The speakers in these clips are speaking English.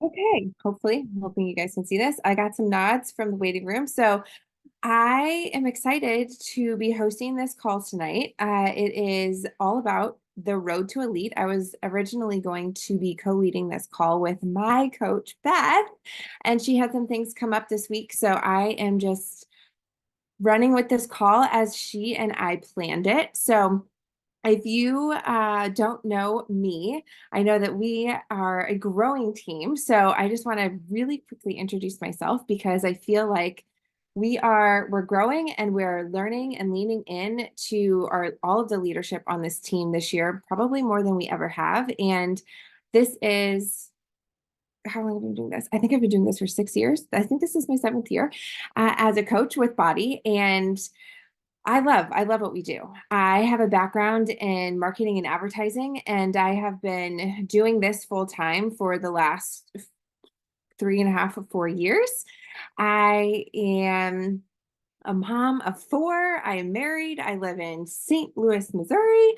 Okay, hopefully, I'm hoping you guys can see this. I got some nods from the waiting room. So I am excited to be hosting this call tonight. It is all about the road to elite. I was originally going to be co-leading this call with my coach, Beth, and she had some things come up this week. So I am just running with this call as she and I planned it. So if you don't know me, I know that we are a growing team. So I just want to really quickly introduce myself because I feel like we're growing and we're learning and leaning in to all of the leadership on this team this year, probably more than we ever have. And this is how long have I been doing this? I think I've been doing this for 6 years. I think this is my seventh year as a coach with BODi. And I love what we do. I have a background in marketing and advertising, and I have been doing this full time for the last 3.5 or 4 years. I am a mom of four. I am married. I live in St. Louis, Missouri,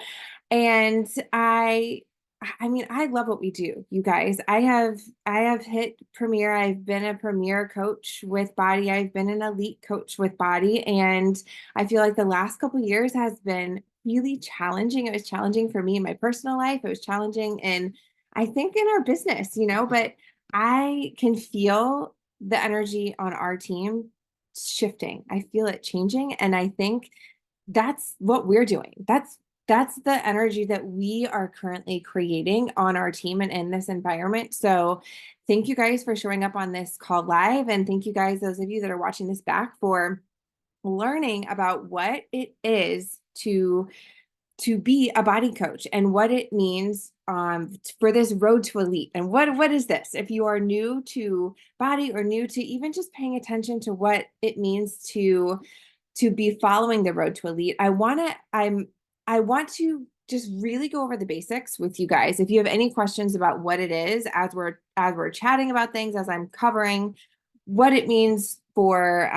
and I mean, I love what we do, you guys. I have hit premier. I've been a premier coach with BODi. I've been an elite coach with BODi, and I feel like the last couple of years has been really challenging. It was challenging for me in my personal life. It was challenging in I think in our business, but I can feel the energy on our team shifting. I feel it changing. And I think that's what we're doing. That's the energy that we are currently creating on our team and in this environment. So thank you guys for showing up on this call live. And thank you guys, those of you that are watching this back, for learning about what it is to be a BODi coach and what it means for this road to elite. And what is this? If you are new to BODi or new to even just paying attention to what it means to be following the road to elite, I want to just really go over the basics with you guys. If you have any questions about what it is as we're chatting about things, as I'm covering what it means for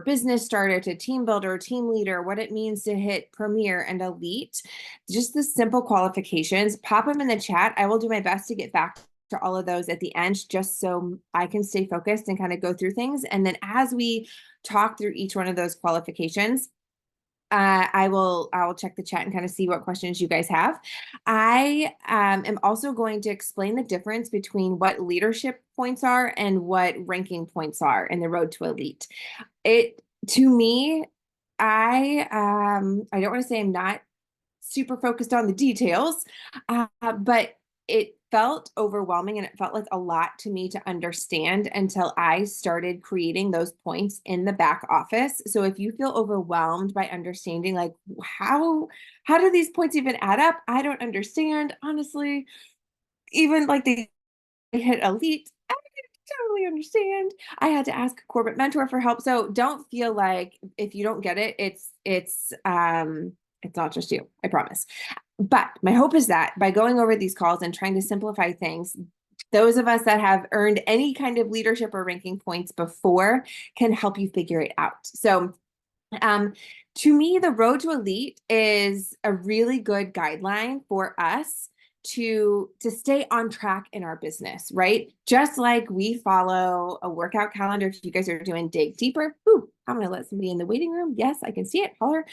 business starter to team builder, team leader, what it means to hit premier and elite, just the simple qualifications, pop them in the chat. I will do my best to get back to all of those at the end, just so I can stay focused and kind of go through things. And then as we talk through each one of those qualifications, I will check the chat and kind of see what questions you guys have. I am also going to explain the difference between what leadership points are and what ranking points are in the road to elite. It to me, I don't want to say I'm not super focused on the details, but it felt overwhelming and it felt like a lot to me to understand until I started creating those points in the back office. So if you feel overwhelmed by understanding like how do these points even add up? I don't understand, honestly. Even like they hit elite, I didn't totally understand. I had to ask a corporate mentor for help. So don't feel like if you don't get it, it's not just you, I promise. But my hope is that by going over these calls and trying to simplify things, those of us that have earned any kind of leadership or ranking points before can help you figure it out. So um, to me, the road to elite is a really good guideline for us to stay on track in our business, right? Just like we follow a workout calendar. If you guys are doing dig deeper, I'm going to let somebody in the waiting room. Yes, I can see it. Holler.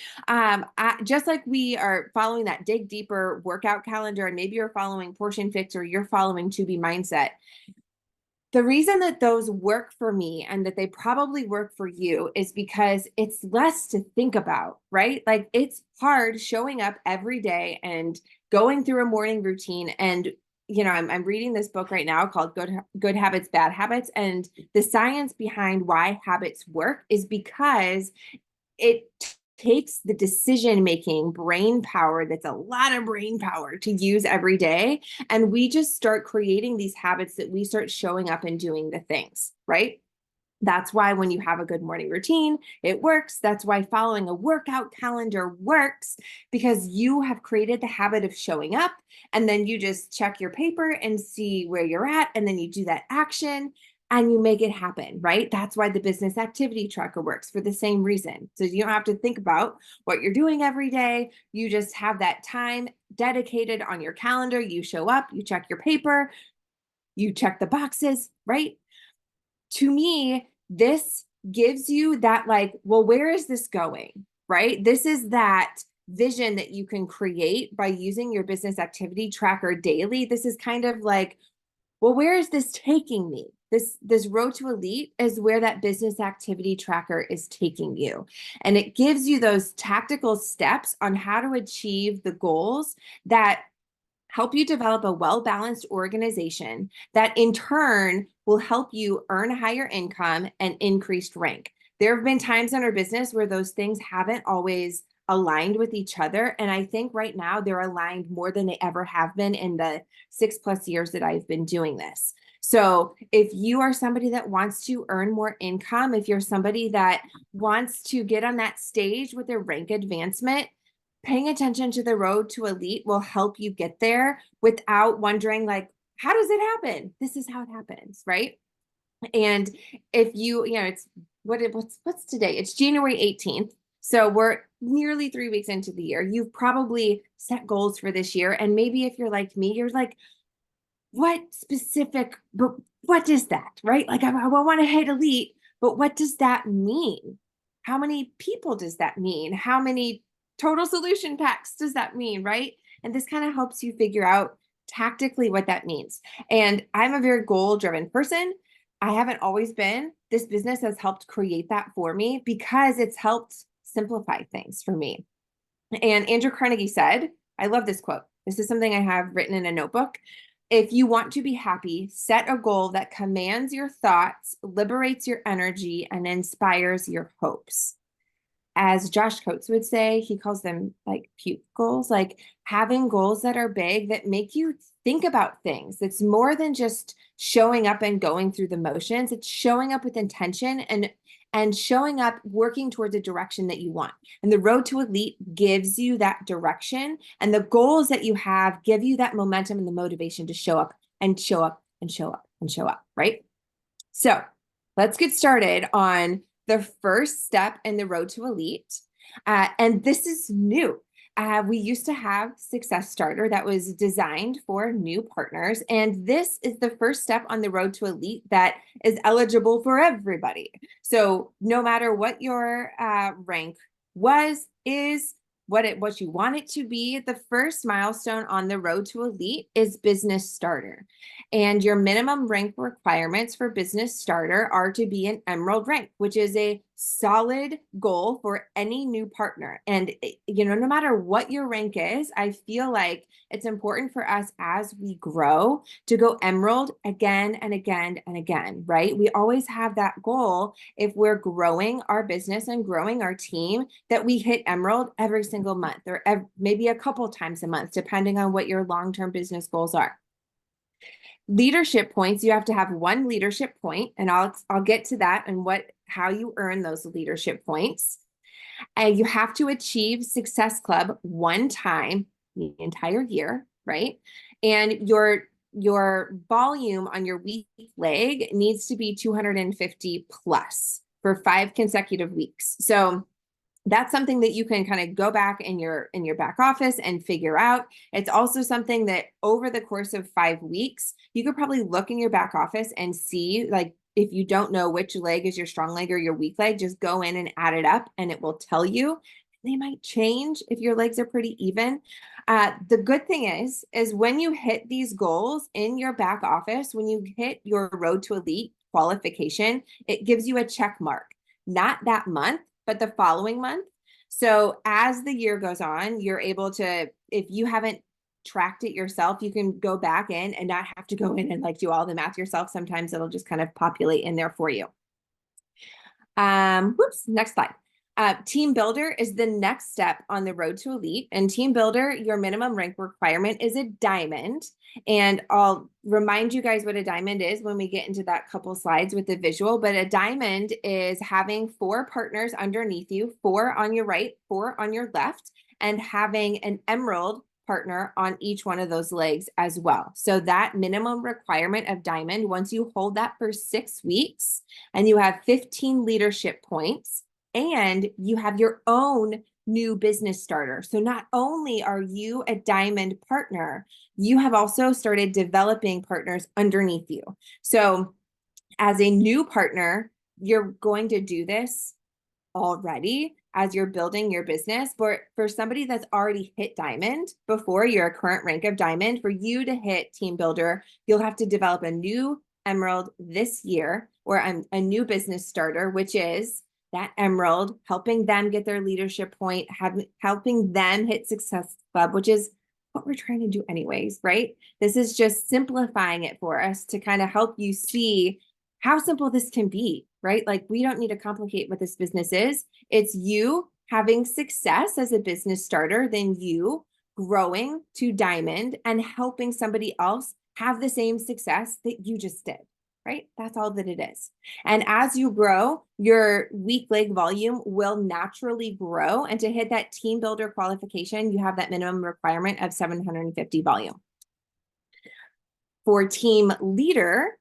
Just like we are following that dig deeper workout calendar, and maybe you're following Portion Fix or you're following To Be Mindset. The reason that those work for me and that they probably work for you is because it's less to think about, right? Like it's hard showing up every day and going through a morning routine. And, I'm reading this book right now called Good Habits, Bad Habits. And the science behind why habits work is because it takes the decision making brain power, that's a lot of brain power to use every day, and we just start creating these habits that we start showing up and doing the things, right? That's why when you have a good morning routine, it works. That's why following a workout calendar works, because you have created the habit of showing up, and then you just check your paper and see where you're at, and then you do that action and you make it happen, right? That's why the business activity tracker works, for the same reason. So you don't have to think about what you're doing every day. You just have that time dedicated on your calendar. You show up, you check your paper, you check the boxes, right? To me, this gives you that like, well, where is this going, right? This is that vision that you can create by using your business activity tracker daily. This is kind of like, well, where is this taking me? This road to elite is where that business activity tracker is taking you. And it gives you those tactical steps on how to achieve the goals that help you develop a well-balanced organization that in turn will help you earn a higher income and increased rank. There have been times in our business where those things haven't always aligned with each other. And I think right now they're aligned more than they ever have been in the 6+ years that I've been doing this. So if you are somebody that wants to earn more income, if you're somebody that wants to get on that stage with their rank advancement, paying attention to the road to elite will help you get there without wondering like, how does it happen? This is how it happens, right? And if it's what's today? It's January 18th. So we're nearly 3 weeks into the year. You've probably set goals for this year. And maybe if you're like me, you're like, what specific, but what is that, right? Like I want to hit elite, but what does that mean? How many people does that mean? How many total solution packs does that mean, right? And this kind of helps you figure out tactically what that means. And I'm a very goal-driven person. I haven't always been. This business has helped create that for me because it's helped simplify things for me. And Andrew Carnegie said, I love this quote. This is something I have written in a notebook. If you want to be happy, set a goal that commands your thoughts, liberates your energy, and inspires your hopes. As Josh Coates would say, he calls them like puke goals, like having goals that are big that make you think about things. It's more than just showing up and going through the motions. It's showing up with intention and showing up working towards a direction that you want. And the road to elite gives you that direction, and the goals that you have give you that momentum and the motivation to show up and show up and show up and show up, right? So let's get started on the first step in the road to elite. And this is new. We used to have Success Starter that was designed for new partners. And this is the first step on the road to elite that is eligible for everybody. So no matter what your rank was, is, what you want it to be, the first milestone on the road to elite is Business Starter. And your minimum rank requirements for Business Starter are to be an Emerald rank, which is a solid goal for any new partner. And, no matter what your rank is, I feel like it's important for us as we grow to go Emerald again and again and again, right? We always have that goal if we're growing our business and growing our team that we hit Emerald every single month or maybe a couple times a month, depending on what your long-term business goals are. Leadership points, you have to have one leadership point, and I'll get to that and how you earn those leadership points. And you have to achieve Success Club one time the entire year, right? And your volume on your week leg needs to be 250 plus for 5 consecutive weeks. So that's something that you can kind of go back in your back office and figure out. It's also something that over the course of 5 weeks, you could probably look in your back office and see, like, if you don't know which leg is your strong leg or your weak leg, just go in and add it up and it will tell you. They might change if your legs are pretty even. The good thing is when you hit these goals in your back office, when you hit your road to elite qualification, it gives you a check mark, not that month, but the following month. So as the year goes on, you're able to, if you haven't tracked it yourself, you can go back in and not have to go in and like do all the math yourself. Sometimes it'll just kind of populate in there for you. Next slide. Team Builder is the next step on the road to elite. And Team Builder, your minimum rank requirement is a diamond. And I'll remind you guys what a diamond is when we get into that couple slides with the visual. But a diamond is having 4 partners underneath you, 4 on your right, 4 on your left, and having an emerald partner on each one of those legs as well. So that minimum requirement of diamond, once you hold that for 6 weeks and you have 15 leadership points, and you have your own new business starter. So not only are you a diamond partner, you have also started developing partners underneath you. So as a new partner, you're going to do this already as you're building your business. But for somebody that's already hit diamond before your current rank of diamond, for you to hit team builder, you'll have to develop a new emerald this year, or a new business starter, which is that emerald, helping them get their leadership point, helping them hit success club, which is what we're trying to do anyways, right? This is just simplifying it for us to kind of help you see how simple this can be, right? Like, we don't need to complicate what this business is. It's you having success as a business starter, then you growing to diamond and helping somebody else have the same success that you just did, right? That's all that it is. And as you grow, your weak leg volume will naturally grow. And to hit that team builder qualification, you have that minimum requirement of 750 volume. For team leader,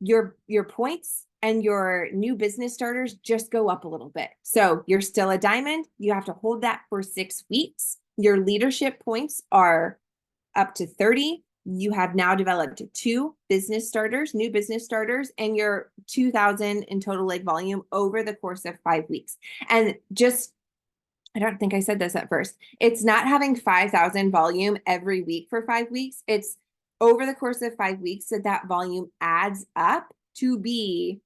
your points and your new business starters just go up a little bit. So you're still a diamond. You have to hold that for 6 weeks. Your leadership points are up to 30. You have now developed 2 business starters, new business starters, and your 2,000 in total leg volume over the course of 5 weeks. And just, I don't think I said this at first, it's not having 5,000 volume every week for 5 weeks. It's over the course of 5 weeks that volume adds up to be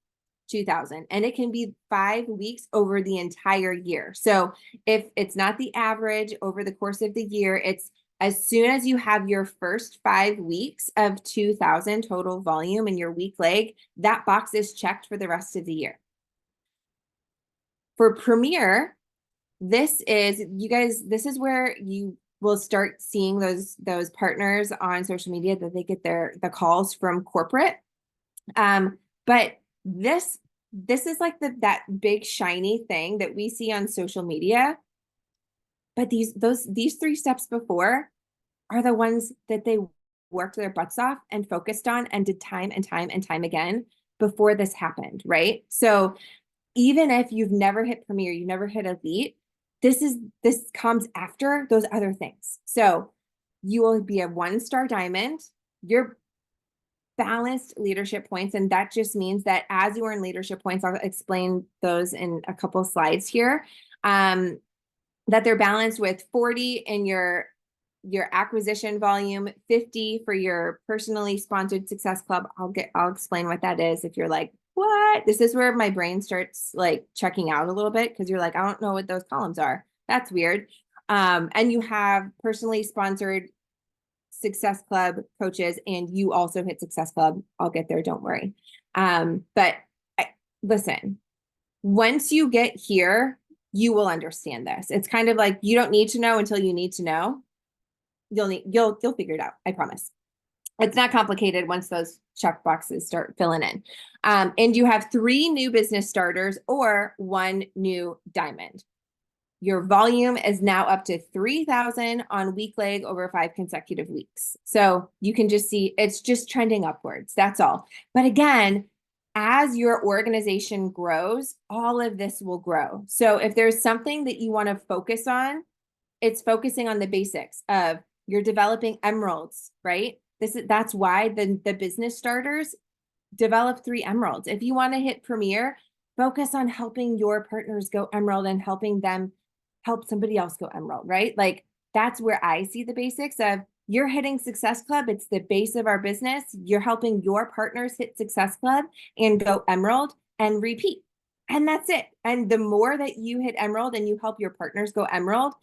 2,000. And it can be 5 weeks over the entire year. So if it's not the average over the course of the year, it's as soon as you have your first 5 weeks of 2,000 total volume in your weak leg, that box is checked for the rest of the year. For Premier, this is, you guys, this is where you will start seeing those partners on social media that they get the calls from corporate. But this is like that big shiny thing that we see on social media. But these 3 steps before are the ones that they worked their butts off and focused on and did time and time and time again before this happened, right? So even if you've never hit Premier, you've never hit Elite, this comes after those other things. So you will be a 1-star diamond. Your balanced leadership points, and that just means that as you earn leadership points, I'll explain those in a couple slides here, that they're balanced with 40 in your acquisition volume, 50 for your personally sponsored success club. I'll explain what that is if you're like, what? This is where my brain starts like checking out a little bit, because you're like, I don't know what those columns are. That's weird. And you have personally sponsored success club coaches, and you also hit success club. I'll get there, don't worry. But listen, once you get here, you will understand this. It's kind of like, you don't need to know until you need to know. You'll figure it out. I promise. It's not complicated once those check boxes start filling in. And you have 3 new business starters or 1 new diamond. Your volume is now up to 3,000 on weak leg over 5 consecutive weeks. So you can just see it's just trending upwards. That's all. But again, as your organization grows, all of this will grow. So if there's something that you want to focus on, it's focusing on the basics of you're developing emeralds, right? That's why the business starters develop 3 emeralds. If you want to hit Premier, focus on helping your partners go emerald and helping them help somebody else go emerald, right? Like, that's where I see the basics of you're hitting Success Club. It's the base of our business. You're helping your partners hit Success Club and go emerald and repeat. And that's it. And the more that you hit emerald and you help your partners go emerald,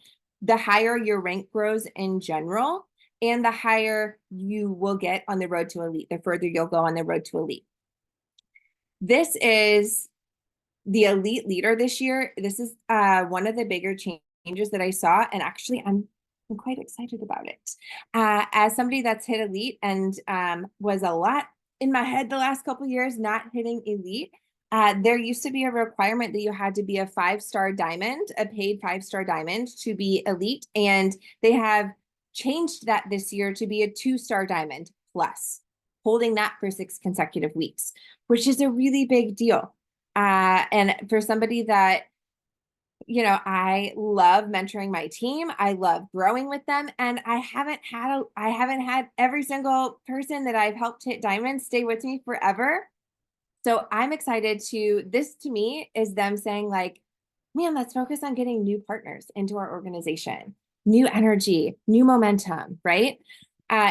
the higher your rank grows in general, and the higher you will get on the road to elite, the further you'll go on the road to elite. This is the elite leader this year. This is one of the bigger changes that I saw, and actually I'm quite excited about it. As somebody that's hit elite and was a lot in my head the last couple of years not hitting elite, there used to be a requirement that you had to be a 5-star diamond, a paid 5-star diamond to be elite, and they have changed that this year to be a 2-star diamond plus, holding that for 6 consecutive weeks, which is a really big deal. And for somebody that I love mentoring my team. I love growing with them. And I haven't had every single person that I've helped hit diamonds stay with me forever. So I'm excited this to me is them saying like, man, let's focus on getting new partners into our organization, new energy, new momentum, right?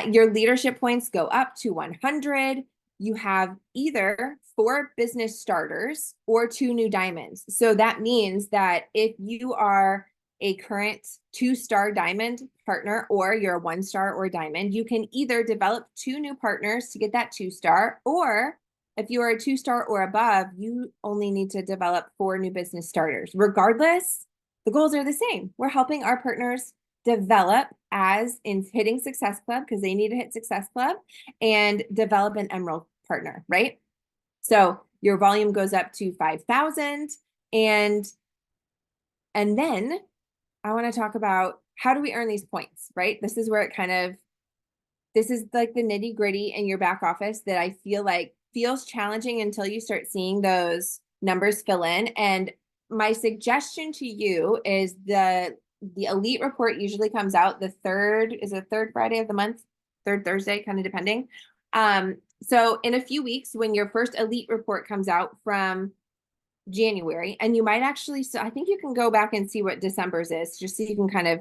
Your leadership points go up to 100. You have either 4 business starters or 2 new diamonds. So that means that if you are a current 2-star diamond partner or you're a 1-star or diamond, you can either develop 2 new partners to get that 2-star, or if you are a 2-star or above, you only need to develop 4 new business starters. Regardless, the goals are the same. We're helping our partners develop as in hitting Success Club because they need to hit Success Club and develop an Emerald partner, right? So your volume goes up to 5,000. And then I want to talk about how do we earn these points, right? This is where this is like the nitty gritty in your back office that I feel like feels challenging until you start seeing those numbers fill in. And my suggestion to you is the elite report usually comes out the third Friday of the month, third Thursday, kind of depending. So in a few weeks, when your first elite report comes out from January, and you might actually, so I think you can go back and see what December's is, just so you can kind of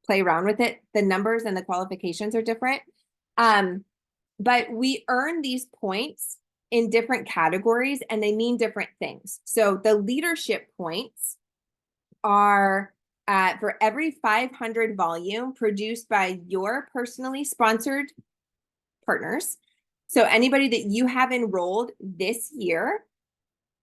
play around with it. The numbers and the qualifications are different. But we earn these points in different categories and they mean different things. So the leadership points are for every 500 volume produced by your personally sponsored partners. So anybody that you have enrolled this year,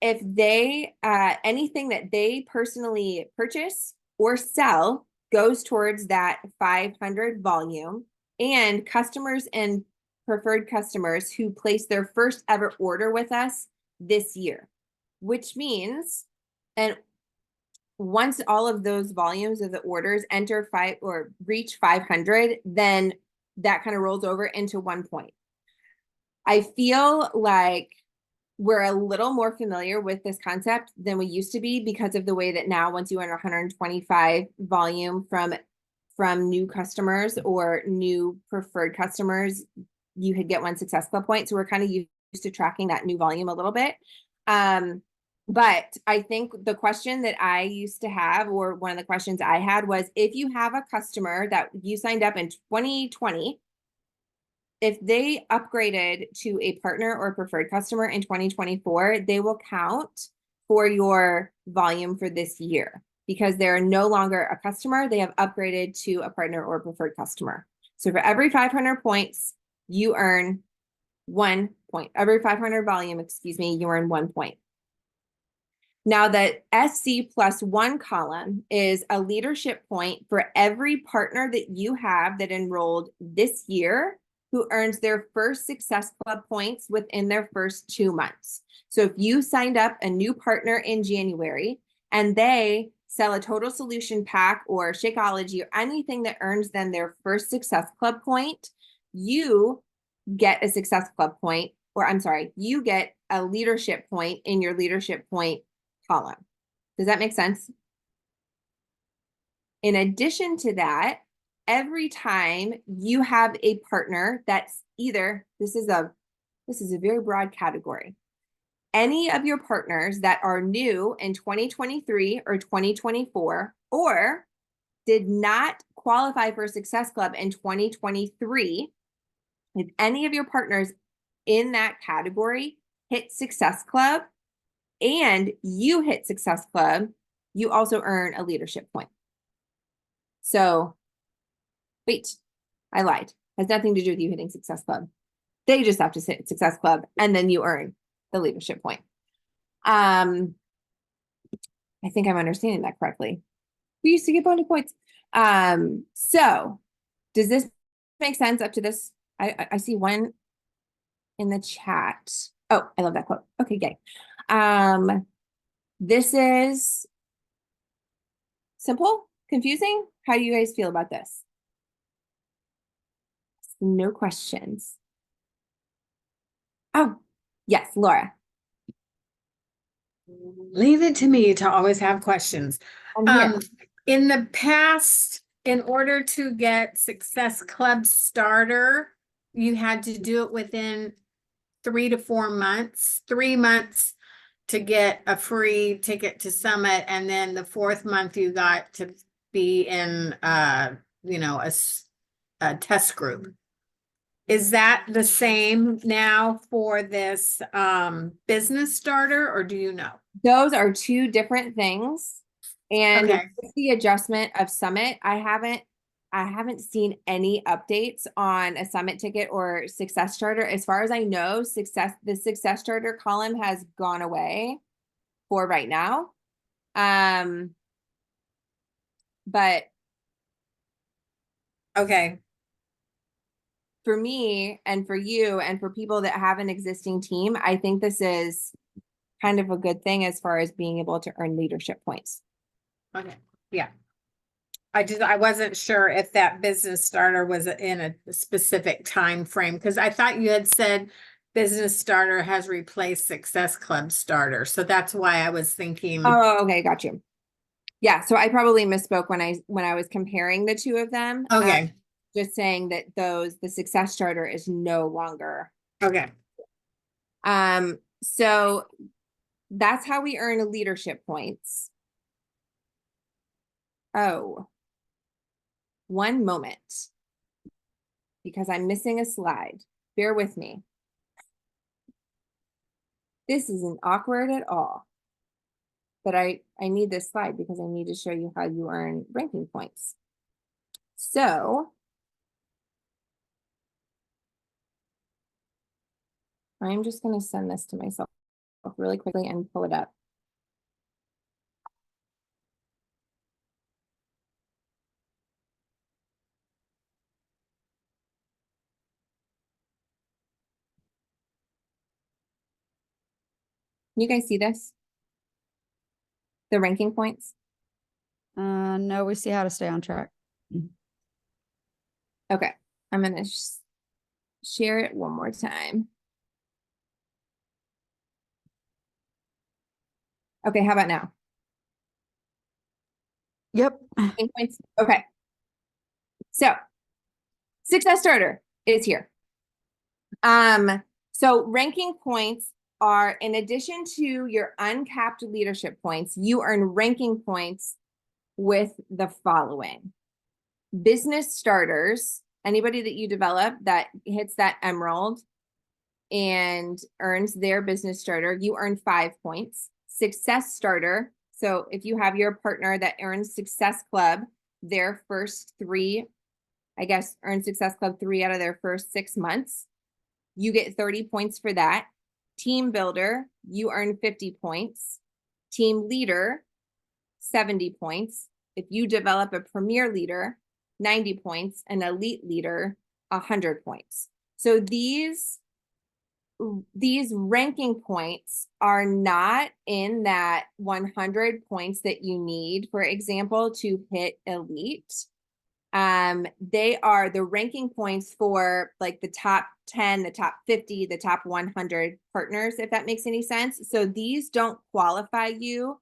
if they, anything that they personally purchase or sell goes towards that 500 volume, and customers and preferred customers who place their first ever order with us this year, which means, and once all of those volumes of the orders enter 5 or reach 500, then that kind of rolls over into 1 point. I feel like we're a little more familiar with this concept than we used to be because of the way that now once you earn 125 volume from new customers or new preferred customers, you could get 1 Success Club point. So we're kind of used to tracking that new volume a little bit. But I think the question that I used to have, or one of the questions I had, was if you have a customer that you signed up in 2020, if they upgraded to a partner or preferred customer in 2024, they will count for your volume for this year because they're no longer a customer. They have upgraded to a partner or preferred customer. So for every 500 points, you earn 1 point. Every 500 volume, excuse me, you earn 1 point. Now the SC+1 column is a leadership point for every partner that you have that enrolled this year who earns their first Success Club points within their first 2 months. So if you signed up a new partner in January and they sell a total solution pack or Shakeology or anything that earns them their first Success Club point, you get a Success Club point, or I'm sorry, you get a leadership point in your leadership point column. Does that make sense? In addition to that, every time you have a partner that's either, this is a very broad category. Any of your partners that are new in 2023 or 2024, or did not qualify for Success Club in 2023, if any of your partners in that category hit Success Club and you hit Success Club, you also earn a leadership point. So, wait, I lied. Has nothing to do with you hitting Success Club. They just have to hit Success Club and then you earn the leadership point. I think I'm understanding that correctly. We used to get bonus points. So does this make sense up to this? I see one in the chat. Oh, I love that quote. Okay, yay. This is simple, confusing. How do you guys feel about this? No questions. Oh, yes, Laura. Leave it to me to always have questions. I'm here. In the past, in order to get Success Club Starter, you had to do it within 3 to 4 months. 3 months to get a free ticket to Summit, and then the fourth month you got to be in a test group. Is that the same now for this business starter, or do you know? Those are two different things. And Okay. with the adjustment of Summit, I haven't seen any updates on a Summit ticket or Success Starter. As far as I know, the Success Starter column has gone away for right now. But Okay. for me and for you and for people that have an existing team, I think this is kind of a good thing as far as being able to earn leadership points. Okay. Yeah. I wasn't sure if that business starter was in a specific time frame, because I thought you had said business starter has replaced Success Club starter. So that's why I was thinking. Oh, okay, got you. Yeah, so I probably misspoke when I was comparing the two of them. Okay. Just saying that the Success Starter is no longer. Okay. So that's how we earn leadership points. Oh, one moment, because I'm missing a slide. Bear with me. This isn't awkward at all. But I need this slide because I need to show you how you earn ranking points. So I'm just going to send this to myself really quickly and pull it up. You guys see this? The ranking points? No, we see how to stay on track. Okay, I'm going to share it one more time. Okay, how about now? Yep. Ranking points? Okay. So Success Starter is here. So ranking points are, in addition to your uncapped leadership points, you earn ranking points with the following. Business starters, anybody that you develop that hits that emerald and earns their business starter, you earn 5 points. Success starter, so if you have your partner that earns Success Club, their first 3, I guess, earn Success Club 3 out of their first 6 months, you get 30 points for that. Team builder, you earn 50 points. Team leader, 70 points. If you develop a premier leader, 90 points, an elite leader, 100 points. So these ranking points are not in that 100 points that you need, for example, to hit elite. They are the ranking points for like the top 10, the top 50, the top 100 partners, if that makes any sense. So these don't qualify you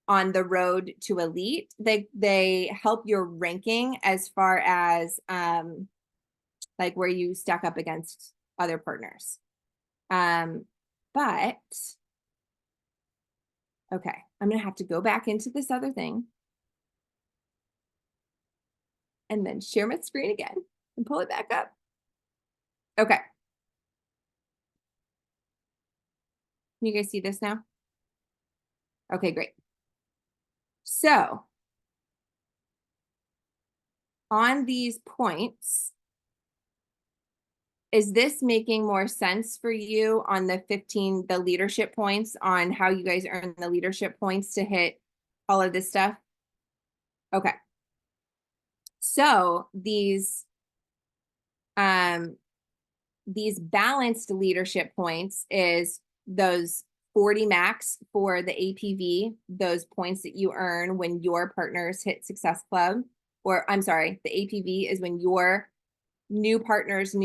on the road to elite. They help your ranking as far as like where you stack up against other partners. But okay, I'm gonna have to go back into this other thing and then share my screen again and pull it back up. Okay. Can you guys see this now? Okay, great. So on these points, is this making more sense for you on the leadership points, on how you guys earn the leadership points to hit all of this stuff? Okay. So these balanced leadership points is those 40 max for the APV, those points that you earn when your partners hit Success Club, or I'm sorry, the APV is when your new partners,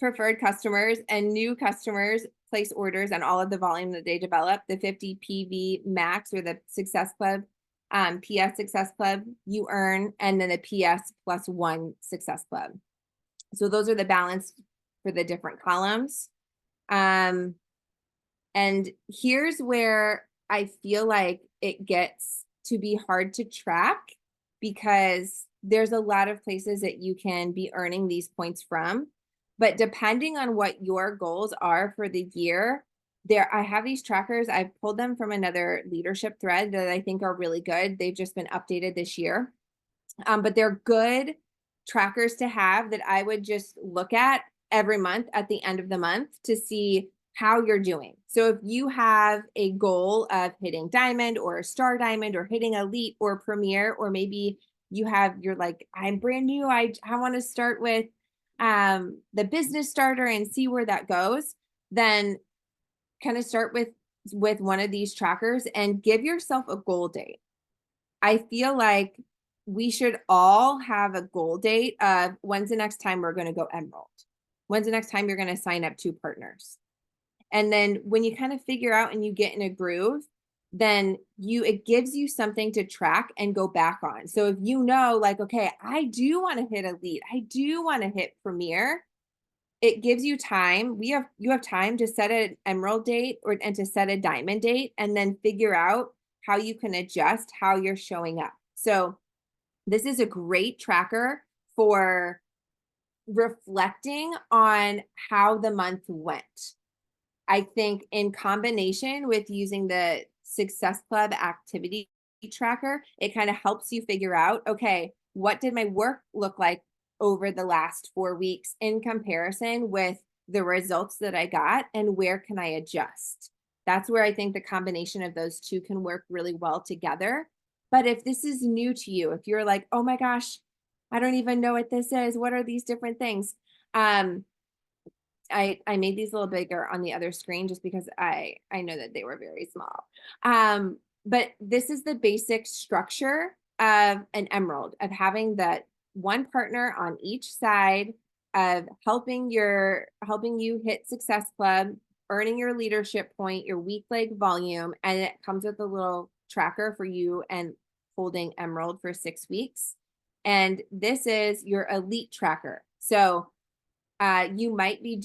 preferred customers and new customers place orders and all of the volume that they develop, the 50 PV max or the Success Club, PS Success Club, you earn, and then the PS plus 1 Success Club. So those are the balance for the different columns. And here's where I feel like it gets to be hard to track, because there's a lot of places that you can be earning these points from. But depending on what your goals are for the year, I have these trackers. I've pulled them from another leadership thread that I think are really good. They've just been updated this year. But they're good trackers to have that I would just look at every month at the end of the month to see how you're doing. So if you have a goal of hitting diamond or star diamond or hitting elite or premier, or maybe you're like, I'm brand new, I want to start with the business starter and see where that goes, then kind of start with one of these trackers and give yourself a goal date. I feel like we should all have a goal date of when's the next time we're going to go emerald? When's the next time you're going to sign up 2 partners? And then when you kind of figure out and you get in a groove, then it gives you something to track and go back on. So if you know, like, okay, I do want to hit elite, I do want to hit premier, it gives you time. You have time to set an emerald date and to set a diamond date, and then figure out how you can adjust how you're showing up. So this is a great tracker for reflecting on how the month went. I think in combination with using the Success Club activity tracker, it kind of helps you figure out, okay, what did my work look like over the last 4 weeks in comparison with the results that I got, and where can I adjust? That's where I think the combination of those two can work really well together. But if this is new to you, if you're like, oh my gosh, I don't even know what this is, what are these different things? I made these a little bigger on the other screen just because I know that they were very small. But this is the basic structure of an emerald, of having that one partner on each side, of helping you hit Success Club, earning your leadership point, your weak leg volume, and it comes with a little tracker for you and holding emerald for 6 weeks. And this is your elite tracker. So you might be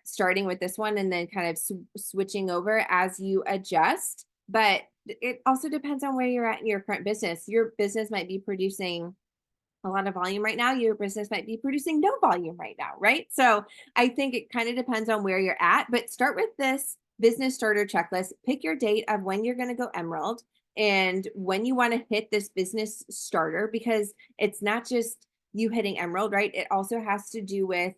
starting with this one and then kind of switching over as you adjust, but it also depends on where you're at in your current business. Your business might be producing a lot of volume right now. Your business might be producing no volume right now, right? So I think it kind of depends on where you're at, but start with this business starter checklist. Pick your date of when you're going to go emerald and when you want to hit this business starter, because it's not just you hitting emerald, right? It also has to do with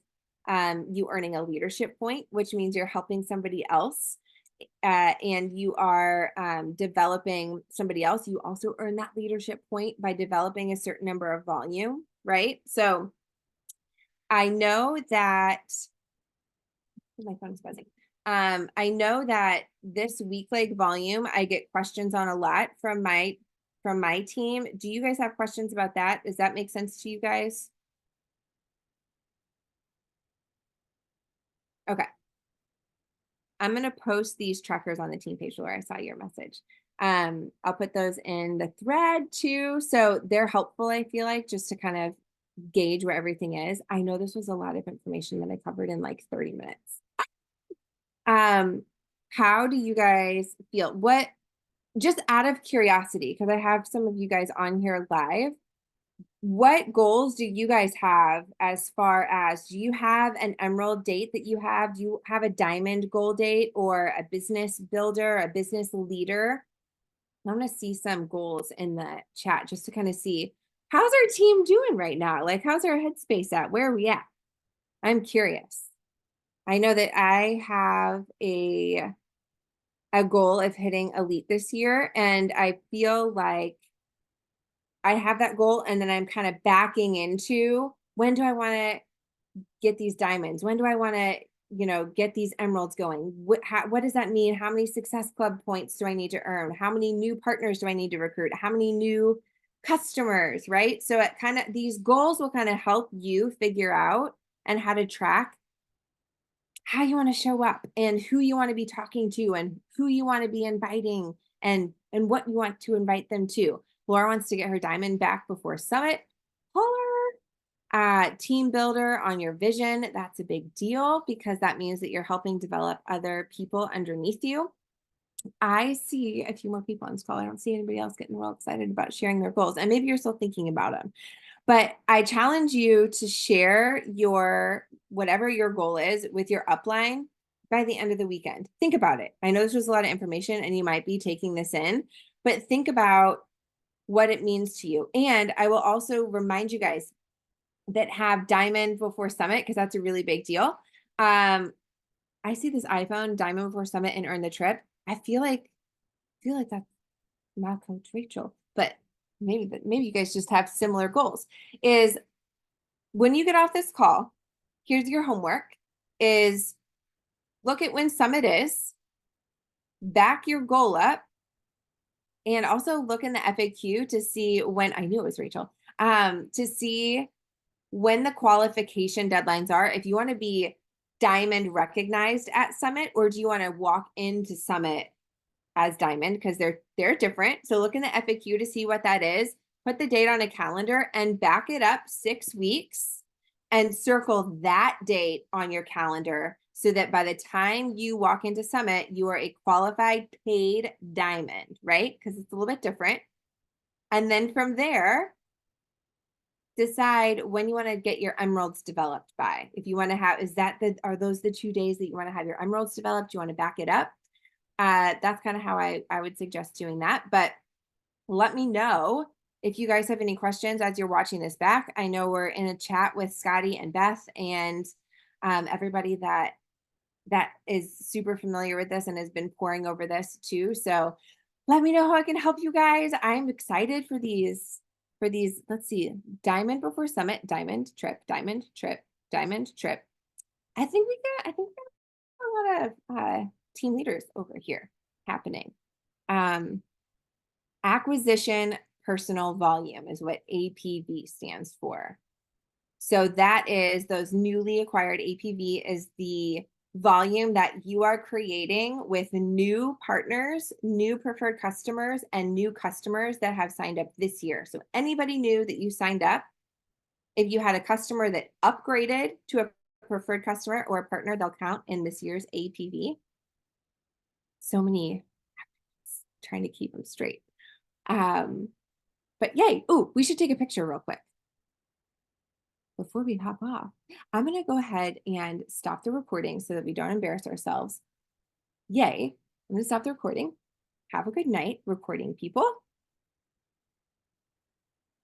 you earning a leadership point, which means you're helping somebody else, and you are developing somebody else. You also earn that leadership point by developing a certain number of volume, right? So I know that my phone is buzzing. I know that this weak leg volume, I get questions on a lot from my team. Do you guys have questions about that? Does that make sense to you guys? Okay. I'm going to post these trackers on the team page where I saw your message. I'll put those in the thread too. So they're helpful, I feel like, just to kind of gauge where everything is. I know this was a lot of information that I covered in like 30 minutes. How do you guys feel? Just out of curiosity, because I have some of you guys on here live, what goals do you guys have as far as, do you have an emerald date that you have? Do you have a diamond goal date, or a business builder, a business leader? I want to see some goals in the chat just to kind of see, how's our team doing right now? Like, how's our headspace at? Where are we at? I'm curious. I know that I have a goal of hitting elite this year, and I feel like I have that goal, and then I'm kind of backing into, when do I want to get these diamonds? When do I want to, get these emeralds going? What does that mean? How many Success Club points do I need to earn? How many new partners do I need to recruit? How many new customers, right? So these goals will kind of help you figure out and how to track how you want to show up and who you want to be talking to and who you want to be inviting and what you want to invite them to. Laura wants to get her diamond back before summit. Holler. Team builder on your vision. That's a big deal because that means that you're helping develop other people underneath you. I see a few more people on this call. I don't see anybody else getting real excited about sharing their goals. And maybe you're still thinking about them. But I challenge you to share your whatever your goal is with your upline by the end of the weekend. Think about it. I know this was a lot of information and you might be taking this in, but think about what it means to you. And I will also remind you guys that have diamond before summit, because that's a really big deal. I see this iPhone diamond before summit and earn the trip. I feel like that's not Coach Rachel, but maybe you guys just have similar goals. Is when you get off this call, here's your homework: is look at when summit is, back your goal up, and also look in the FAQ to see when, I knew it was Rachel, to see when the qualification deadlines are. If you want to be diamond recognized at summit, or do you want to walk into summit as diamond, because they're different. So look in the FAQ to see what that is, put the date on a calendar and back it up 6 weeks and circle that date on your calendar so that by the time you walk into summit, you are a qualified paid diamond, right? Because it's a little bit different. And then from there, decide when you want to get your emeralds developed by. If you want to have, are those the 2 days that you want to have your emeralds developed? You want to back it up? That's kind of how I would suggest doing that. But let me know if you guys have any questions as you're watching this back. I know we're in a chat with Scotty and Beth and everybody that is super familiar with this and has been poring over this too. So let me know how I can help you guys. I'm excited for these, let's see, diamond before summit, diamond trip, diamond trip, diamond trip. I think we got a lot of team leaders over here happening. Acquisition personal volume is what APV stands for. So that is those newly acquired. APV is the volume that you are creating with new partners, new preferred customers, and new customers that have signed up this year. So anybody new that you signed up, if you had a customer that upgraded to a preferred customer or a partner, they'll count in this year's APV. So many, trying to keep them straight. But yay. Oh, we should take a picture real quick before we hop off. I'm going to go ahead and stop the recording so that we don't embarrass ourselves. Yay. I'm going to stop the recording. Have a good night, recording people.